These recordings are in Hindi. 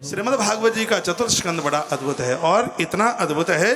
श्रीमद् भागवत जी का चतुर्थ स्कंद बड़ा अद्भुत है और इतना अद्भुत है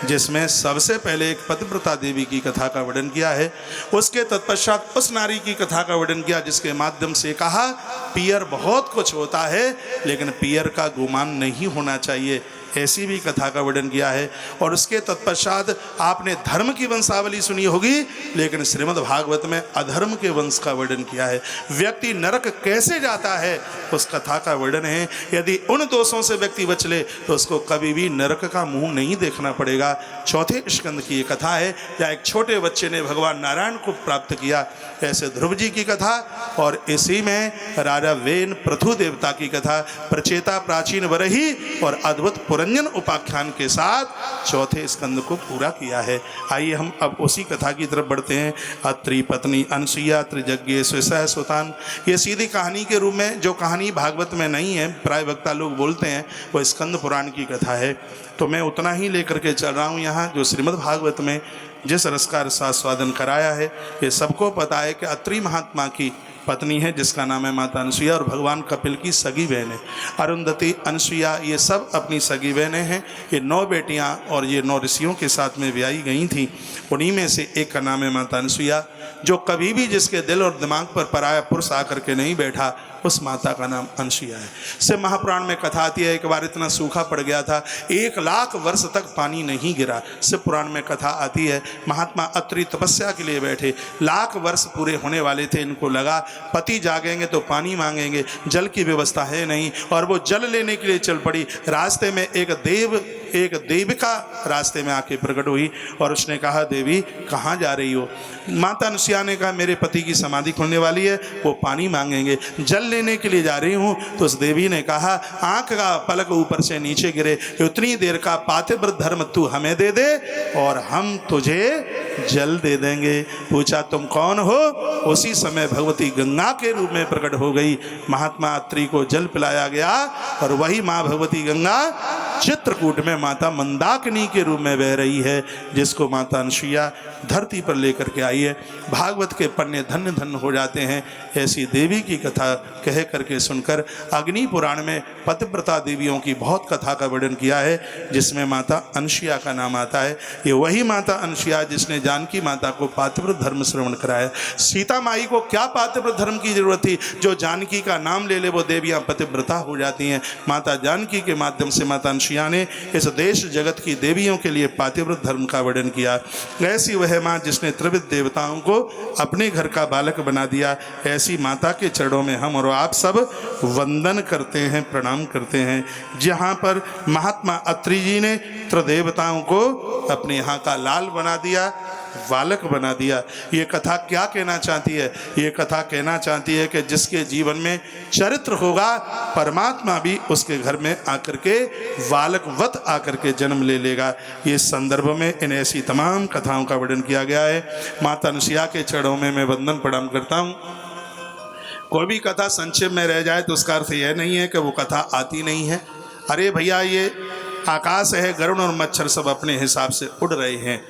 जिसमें सबसे पहले एक पतिव्रता देवी की कथा का वर्णन किया है। उसके तत्पश्चात उस नारी की कथा का वर्णन किया जिसके माध्यम से कहा पियर बहुत कुछ होता है लेकिन पियर का गुमान नहीं होना चाहिए, ऐसी भी कथा का वर्णन किया है। और उसके तत्पश्चात आपने धर्म की वंशावली सुनी होगी लेकिन श्रीमद् भागवत में अधर्म के वंश का वर्णन किया है। व्यक्ति नरक कैसे जाता है उस कथा का वर्णन है। यदि उन दोषों से व्यक्ति बच ले तो उसको कभी भी नरक का मुंह नहीं देखना पड़ेगा। चौथे स्कंद की ये कथा है जहाँ एक छोटे बच्चे ने भगवान नारायण को प्राप्त किया, ऐसे ध्रुव जी की कथा। और इसी में राजा वेन पृथु देवता की कथा प्रचेता प्राचीन वरही और अद्भुत पुरंजन उपाख्यान के साथ चौथे स्कंद को पूरा किया है। आइए हम अब उसी कथा की तरफ बढ़ते हैं। अत्रि पत्नी अनसुईया त्रिजज्ञे स्विसह सुतान, ये सीधी कहानी के रूप में जो कहानी भागवत में नहीं है, प्राय वक्ता लोग बोलते हैं, वो स्कंद पुराण की कथा है। तो मैं उतना ही लेकर के चल रहा हूँ यहाँ जो श्रीमद् भागवत में जिस रस का रसास्वादन कराया है। ये सबको पता है कि अत्रि महात्मा की पत्नी है जिसका नाम है माता अनसुईया और भगवान कपिल की सगी बहनें अरुंधति अनसुईया, ये सब अपनी सगी बहनें हैं। ये 9 बेटियां और ये 9 ऋषियों के साथ में ब्याही गई थी। उन्हीं में से एक का नाम है माता अनसुईया, जो कभी भी जिसके दिल और दिमाग पर पराया पुरुष आकर के नहीं बैठा उस माता का नाम अनसुईया है। से महापुराण में कथा आती है एक बार इतना सूखा पड़ गया था 1 लाख वर्ष तक पानी नहीं गिरा। से पुराण में कथा आती है महात्मा अत्रि तपस्या के लिए बैठे, लाख वर्ष पूरे होने वाले थे। इनको लगा पति जागेंगे तो पानी मांगेंगे, जल की व्यवस्था है नहीं, और वो जल लेने के लिए चल पड़ी। रास्ते में एक देविका रास्ते में आके प्रकट हुई और उसने कहा देवी कहाँ जा रही हो। माता अनसुईया ने कहा मेरे पति की समाधि खुलने वाली है, वो पानी मांगेंगे, जल लेने के लिए जा रही हूँ। तो उस देवी ने कहा आंख का पलक ऊपर से नीचे गिरे, उतनी देर का पातिव्रत धर्म तू हमें दे दे और हम तुझे जल दे देंगे। पूछा तुम कौन हो। उसी समय भगवती गंगा के रूप में प्रकट हो गई। महात्मा अत्रि को जल पिलाया गया और वही माँ भगवती गंगा चित्रकूट में माता मंदाकिनी के रूप में बह रही है, जिसको माता अनसुईया धरती पर लेकर के आई है। भागवत के पन्ने धन्य धन्य हो जाते हैं ऐसी देवी की कथा कह करके सुनकर। अग्नि पुराण में पतिव्रता देवियों की बहुत कथा का वर्णन किया है जिसमें माता अनसुईया का नाम आता है। ये वही माता अनसुईया जिसने जानकी माता को पातिव्रत धर्म श्रवण कराया। सीता माई को क्या पातिव्रत धर्म की जरूरत थी, जो जानकी का नाम ले ले वो देवियां पतिव्रता हो जाती हैं। माता जानकी के माध्यम से माता अनसुईया ने इस देश जगत की देवियों के लिए पातिव्रत धर्म का वर्णन किया। ऐसी वह माँ जिसने त्रिविध देवताओं को अपने घर का बालक बना दिया, ऐसी माता के चरणों में हम और आप सब वंदन करते हैं, प्रणाम करते हैं। जहाँ पर महात्मा अत्रि जी ने त्रिदेवताओं को अपने यहाँ का लाल बना दिया, बालक बना दिया। ये कथा क्या कहना चाहती है? ये कथा कहना चाहती है कि जिसके जीवन में चरित्र होगा परमात्मा भी उसके घर में आकर के बालकवत आकर के जन्म ले लेगा। ये संदर्भ में इन ऐसी तमाम कथाओं का वर्णन किया गया है। माता अनसुईया के चरणों में मैं वंदन प्रणाम करता हूँ। कोई भी कथा संक्षेप में रह जाए तो उसका अर्थ यह नहीं है कि वो कथा आती नहीं है। अरे भैया ये आकाश है, गरुड़ और मच्छर सब अपने हिसाब से उड़ रहे हैं।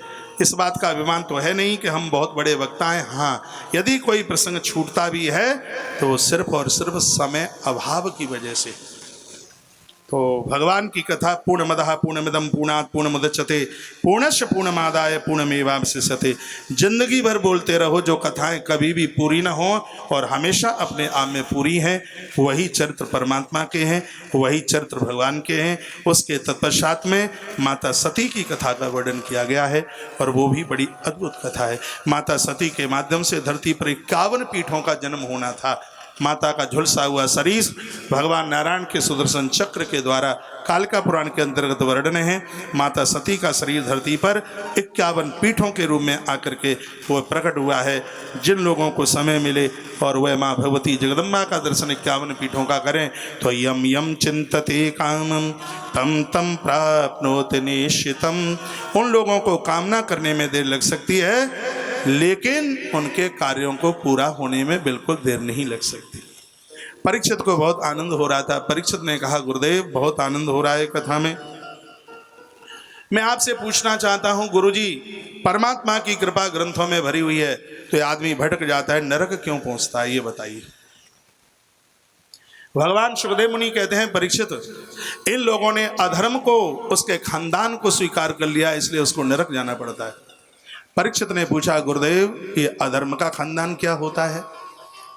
इस बात का अभिमान तो है नहीं कि हम बहुत बड़े वक्ता हैं। हाँ, यदि कोई प्रसंग छूटता भी है तो वो सिर्फ और सिर्फ समय अभाव की वजह से। तो भगवान की कथा पूर्णमदः पूर्णमिदं पूर्णात् पूर्णमुदच्यते पूर्णस्य पूर्णमादाय पूर्णमेवावशिष्यते। जिंदगी भर बोलते रहो, जो कथाएं कभी भी पूरी न हो और हमेशा अपने आप में पूरी हैं, वही चरित्र परमात्मा के हैं, वही चरित्र भगवान के हैं। उसके तत्पश्चात में माता सती की कथा का वर्णन किया गया है और वो भी बड़ी अद्भुत कथा है। माता सती के माध्यम से धरती पर 51 पीठों का जन्म होना था। माता का झुलसा हुआ शरीर भगवान नारायण के सुदर्शन चक्र के द्वारा कालिका पुराण के अंतर्गत वर्णन है। माता सती का शरीर धरती पर 51 पीठों के रूप में आकर के वह प्रकट हुआ है। जिन लोगों को समय मिले और वह माँ भगवती जगदम्बा का दर्शन 51 पीठों का करें तो यम यम चिंतते कामम तम तम प्राप्नोति निश्चितम। उन लोगों को कामना करने में देर लग सकती है लेकिन उनके कार्यों को पूरा होने में बिल्कुल देर नहीं लग सकती। परीक्षित को बहुत आनंद हो रहा था। परीक्षित ने कहा गुरुदेव बहुत आनंद हो रहा है कथा में, मैं आपसे पूछना चाहता हूँ गुरुजी, परमात्मा की कृपा ग्रंथों में भरी हुई है तो ये आदमी भटक जाता है, नरक क्यों पहुँचता है, ये बताइए। भगवान सुखदेव मुनि कहते हैं, परीक्षित, इन लोगों ने अधर्म को, उसके खानदान को स्वीकार कर लिया, इसलिए उसको नरक जाना पड़ता है। परीक्षित ने पूछा, गुरुदेव ये अधर्म का खानदान क्या होता है,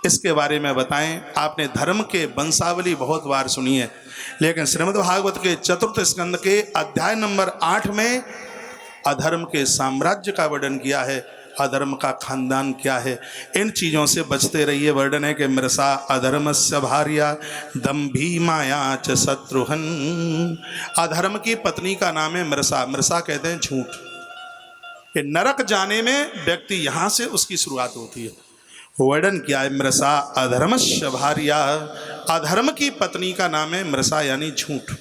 इसके बारे में बताएं। आपने धर्म के वंशावली बहुत बार सुनी है, लेकिन श्रीमद् भागवत के चतुर्थ स्कंद के अध्याय नंबर 8 में अधर्म के साम्राज्य का वर्णन किया है। अधर्म का खानदान क्या है, इन चीज़ों से बचते रहिए। वर्णन है कि मृषा अधर्मस्य भार्या दंभी माया च शत्रुहन। अधर्म की पत्नी का नाम है मृषा। मृषा कहते हैं झूठ। कि नरक जाने में व्यक्ति यहाँ से उसकी शुरुआत होती है। वर्णन किया है मृषा अधर्मस्य भार्या, अधर्म की पत्नी का नाम है मृषा यानी झूठ।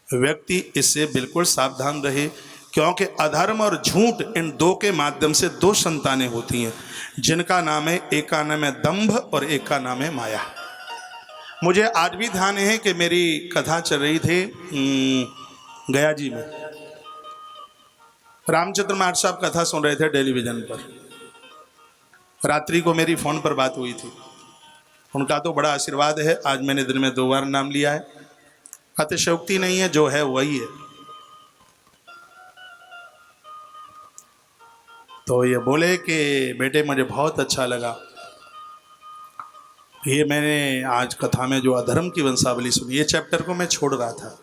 व्यक्ति इससे बिल्कुल सावधान रहे, क्योंकि अधर्म और झूठ इन दो के माध्यम से दो संतानें होती हैं, जिनका नाम है, एक का नाम है दंभ और एक का नाम है माया। मुझे आज भी ध्यान है कि मेरी कथा चल रही थी गया जी में। रामचंद्र मार साहब कथा सुन रहे थे टेलीविजन पर। रात्रि को मेरी फ़ोन पर बात हुई थी। उनका तो बड़ा आशीर्वाद है, आज मैंने दिन में 2 बार नाम लिया है। अतिशयोक्ति नहीं है, जो है वही है। तो ये बोले कि बेटे मुझे बहुत अच्छा लगा, ये मैंने आज कथा में जो अधर्म की वंशावली सुनी, ये चैप्टर को मैं छोड़ रहा था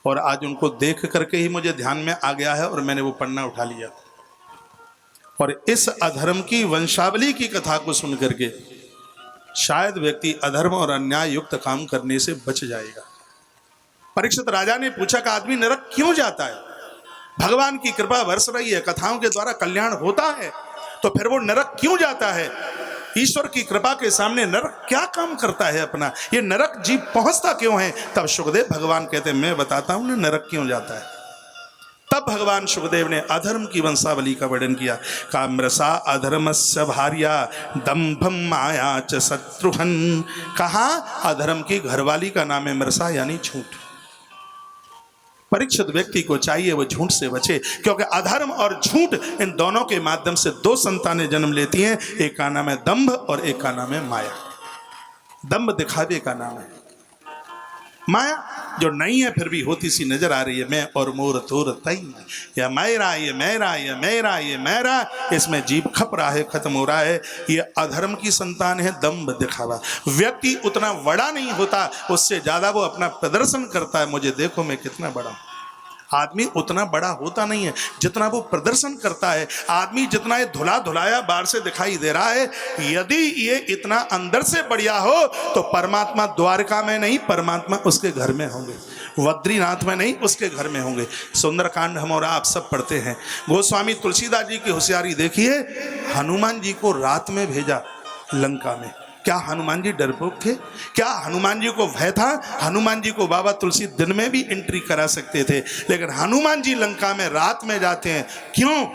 और आज उनको देख करके ही मुझे ध्यान में आ गया है और मैंने वो पढ़ना उठा लिया। और इस अधर्म की वंशावली की कथा को सुन करके शायद व्यक्ति अधर्म और अन्याय युक्त काम करने से बच जाएगा। परीक्षित राजा ने पूछा कि आदमी नरक क्यों जाता है? भगवान की कृपा बरस रही है, कथाओं के द्वारा कल्याण होता है, तो फिर वो नरक क्यों जाता है? ईश्वर की कृपा के सामने नरक क्या काम करता है अपना? ये नरक जीव पहुंचता क्यों है? तब सुखदेव भगवान कहते हैं, मैं बताता हूं ना नरक क्यों जाता है। तब भगवान सुखदेव ने अधर्म की वंशावली का वर्णन किया। का मृषा अधर्मस्य भार्या दंभम माया च शत्रुहन। कहा अधर्म की घरवाली का नाम है मृषा यानी झूठ। परीक्षित व्यक्ति को चाहिए वो झूठ से बचे, क्योंकि अधर्म और झूठ इन दोनों के माध्यम से दो संतानें जन्म लेती हैं। एक का नाम है दंभ और एक का नाम है माया। दंभ दिखावे का नाम है, माया जो नहीं है फिर भी होती सी नजर आ रही है। मैं और मोर तोर तई, या मेरा ये मेरा ये मेरा ये मेरा, इसमें जीव खप रहा है, खत्म हो रहा है। ये अधर्म की संतान है, दंभ दिखावा। व्यक्ति उतना बड़ा नहीं होता, उससे ज्यादा वो अपना प्रदर्शन करता है, मुझे देखो मैं कितना बड़ा हूं। आदमी उतना बड़ा होता नहीं है जितना वो प्रदर्शन करता है। आदमी जितना ये धुला धुलाया बाहर से दिखाई दे रहा है, यदि ये इतना अंदर से बढ़िया हो तो परमात्मा द्वारका में नहीं, परमात्मा उसके घर में होंगे। बद्रीनाथ में नहीं, उसके घर में होंगे। सुंदरकांड हम और आप सब पढ़ते हैं। गोस्वामी तुलसीदास जी की होशियारी देखिए, हनुमान जी को रात में भेजा लंका में। क्या हनुमान जी डरपोक थे? क्या हनुमान जी को भय था? हनुमान जी को बाबा तुलसी दिन में भी एंट्री करा सकते थे, लेकिन हनुमान जी लंका में रात में जाते हैं। क्यों?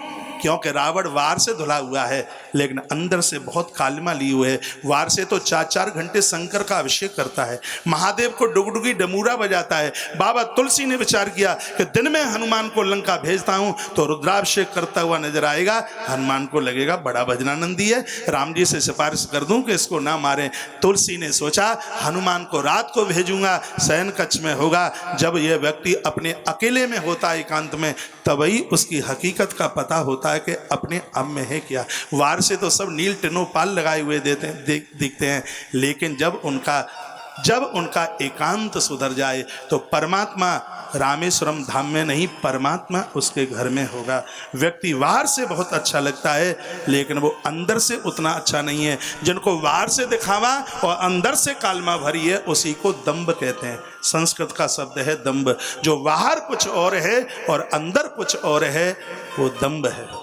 क्योंकि रावण वार से धुला हुआ है, लेकिन अंदर से बहुत कालिमा ली हुए है। वार से तो 4-4 घंटे शंकर का अभिषेक करता है, महादेव को डुगडुगी डमूरा बजाता है। बाबा तुलसी ने विचार किया कि दिन में हनुमान को लंका भेजता हूं तो रुद्राभिषेक करता हुआ नजर आएगा, हनुमान को लगेगा बड़ा भजनानंदी है, राम जी से सिफारिश कर दूं कि इसको ना मारें। तुलसी ने सोचा हनुमान को रात को भेजूंगा, शयन कक्ष में होगा। जब यह व्यक्ति अपने अकेले में होता है, एकांत में, तभी उसकी हकीकत का पता होता है कि अपने अब में है क्या। वार से तो सब नील टिनो पाल लगाए हुए दिखते हैं, लेकिन जब उनका एकांत सुधर जाए तो परमात्मा रामेश्वरम धाम में नहीं, परमात्मा उसके घर में होगा। व्यक्ति बाहर से बहुत अच्छा लगता है, लेकिन वो अंदर से उतना अच्छा नहीं है। जिनको बाहर से दिखावा और अंदर से कालमा भरी है, उसी को दंभ कहते हैं। संस्कृत का शब्द है दंभ। जो बाहर कुछ और है और अंदर कुछ और है, वो दंभ है।